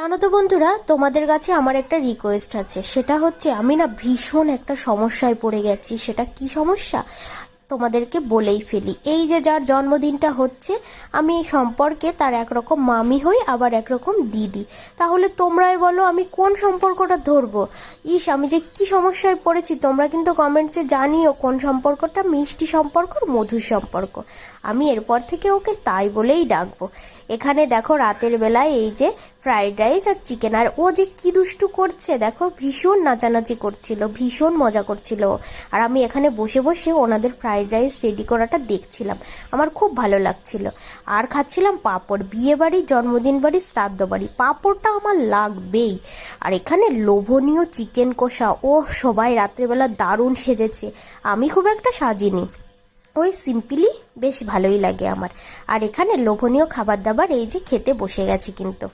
জানো তো বন্ধুরা, তোমাদের কাছে আমার একটা রিকোয়েস্ট আছে। সেটা হচ্ছে, আমি না ভীষণ একটা সমস্যায় পড়ে গেছি। সেটা কি সমস্যা তোমাদেরকে বলেই ফেলি। এই যে যার জন্মদিনটা হচ্ছে, আমি এই সম্পর্কে তার একরকম মামি হই, আবার একরকম দিদি। তাহলে তোমরাই বলো আমি কোন সম্পর্কটা ধরবো? আমি যে কি সমস্যায় পড়েছি, তোমরা কিন্তু কমেন্টসে জানিও কোন সম্পর্কটা মিষ্টি সম্পর্ক আর মধুর সম্পর্ক। আমি এরপর থেকে ওকে তাই বলেই ডাকবো। এখানে দেখো, রাতের বেলায় এই যে ফ্রাইড রাইস আর চিকেন, আর ও যে কি দুষ্টু করছে দেখো, ভীষণ নাচানাচি করছিল, ভীষণ মজা করছিল। আর আমি এখানে বসে বসে ওনাদের ফ্রাইড রাইস রেডি করাটা দেখছিলাম, আমার খুব ভালো লাগছিল। আর খাচ্ছিলাম পাঁপড়। বিয়ে বাড়ি, জন্মদিন বাড়ি, শ্রাদ্ধ বাড়ি, পাঁপড়টা আমার লাগবেই। আর এখানে লোভনীয় চিকেন কষা। ও সবাই রাত্রেবেলা দারুণ সেজেছে, আমি খুব একটা সাজিনি, ওই সিম্পলি বেশ ভালোই লাগে আমার। আর এখানে লোভনীয় খাবার দাবার, এই যে খেতে বসে গেছি কিন্তু।